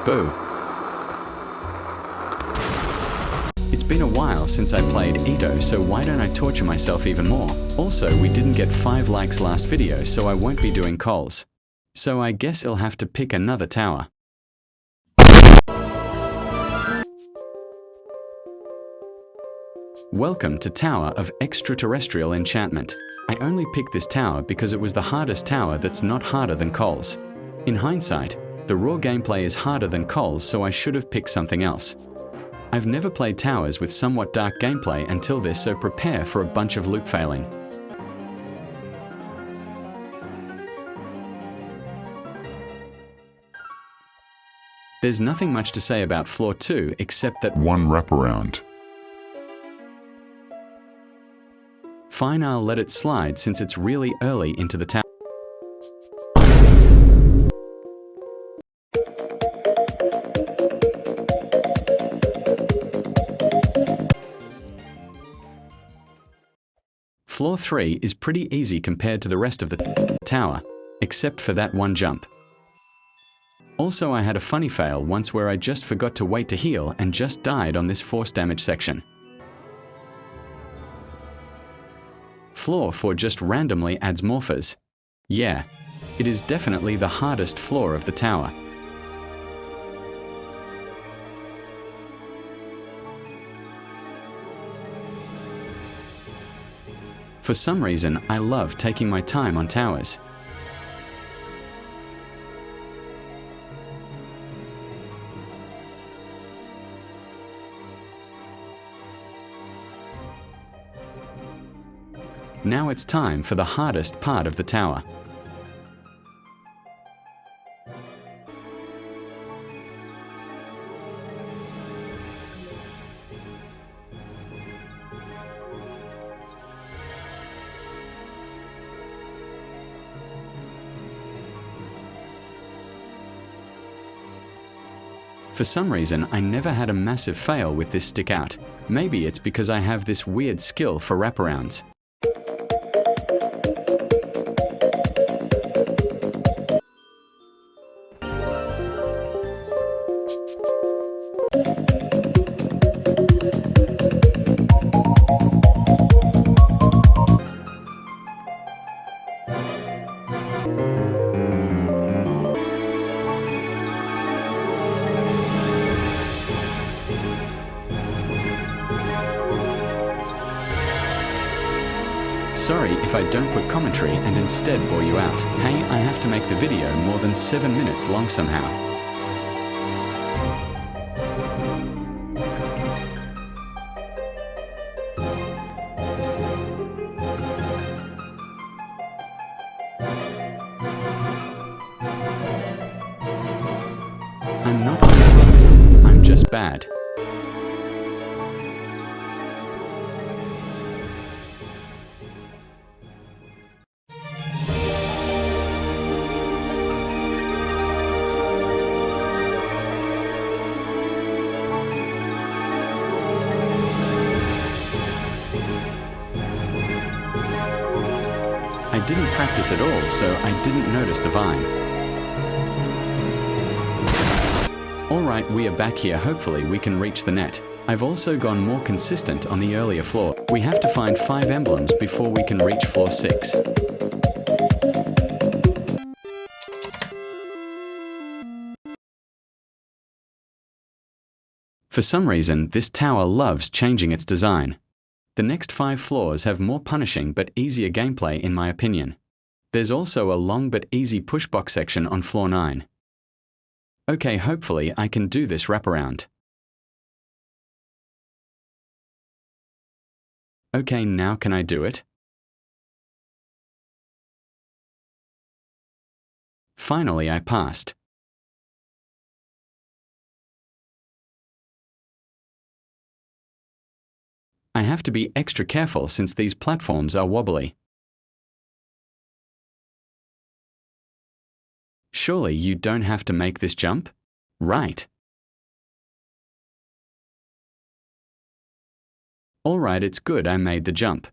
Boo. It's been a while since I played EToH, so why don't I torture myself even more? Also, we didn't get 5 likes last video, so I won't be doing calls. So I guess I'll have to pick another tower. Welcome to Tower of Extraterrestrial Enchantment. I only picked this tower because it was the hardest tower that's not harder than Coals. In hindsight, the raw gameplay is harder than Coals, so I should have picked something else. I've never played towers with somewhat dark gameplay until this, so prepare for a bunch of loop failing. There's nothing much to say about floor 2 except that one wraparound. Fine, I'll let it slide since it's really early into the tower. Floor 3 is pretty easy compared to the rest of the tower, except for that one jump. Also, I had a funny fail once where I just forgot to wait to heal and just died on this force damage section. Floor 4 just randomly adds morphers. Yeah, it is definitely the hardest floor of the tower. For some reason, I love taking my time on towers. Now it's time for the hardest part of the tower. For some reason, I never had a massive fail with this stick out. Maybe it's because I have this weird skill for wraparounds. Sorry if I don't put commentary and instead bore you out. Hey, I have to make the video more than 7 minutes long somehow. I'm not bad, I'm just bad. I didn't practice at all, so I didn't notice the vine. Alright, we are back here. Hopefully we can reach the net. I've also gone more consistent on the earlier floor. We have to find 5 emblems before we can reach floor 6. For some reason, this tower loves changing its design. The next 5 floors have more punishing but easier gameplay in my opinion. There's also a long but easy pushbox section on floor 9. Okay, hopefully I can do this wraparound. Okay, now can I do it? Finally, I passed. I have to be extra careful since these platforms are wobbly. Surely you don't have to make this jump? Right. Alright, it's good I made the jump.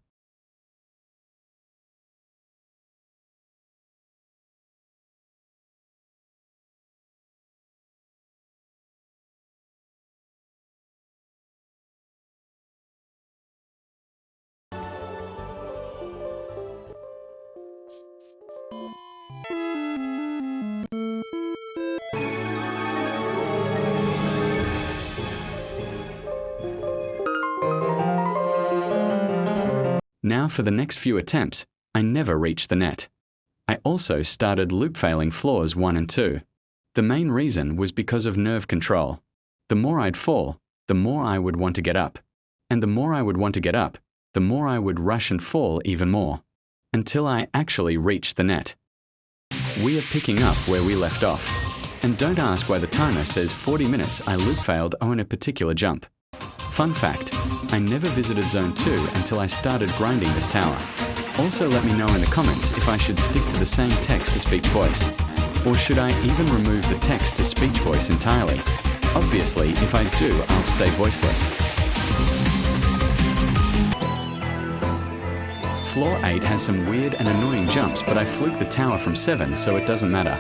Now for the next few attempts, I never reached the net. I also started loop failing floors 1 and 2. The main reason was because of nerve control. The more I'd fall, the more I would want to get up. And the more I would want to get up, the more I would rush and fall even more. Until I actually reached the net. We are picking up where we left off. And don't ask why the timer says 40 minutes I loop failed on a particular jump. Fun fact, I never visited Zone 2 until I started grinding this tower. Also let me know in the comments if I should stick to the same text-to-speech voice. Or should I even remove the text-to-speech voice entirely? Obviously, if I do, I'll stay voiceless. Floor 8 has some weird and annoying jumps, but I fluked the tower from 7, so it doesn't matter.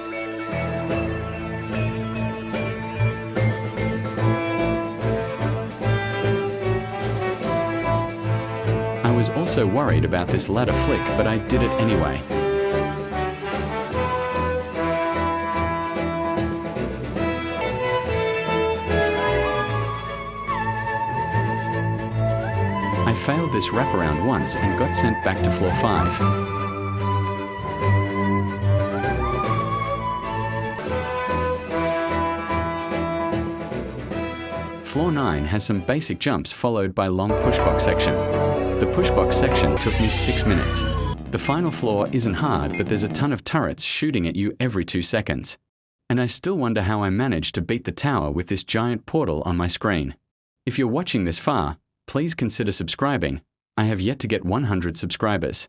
I was also worried about this ladder flick, but I did it anyway. I failed this wraparound once and got sent back to floor 5. Floor 9 has some basic jumps followed by long pushbox section. The pushbox section took me 6 minutes. The final floor isn't hard, but there's a ton of turrets shooting at you every 2 seconds. And I still wonder how I managed to beat the tower with this giant portal on my screen. If you're watching this far, please consider subscribing. I have yet to get 100 subscribers.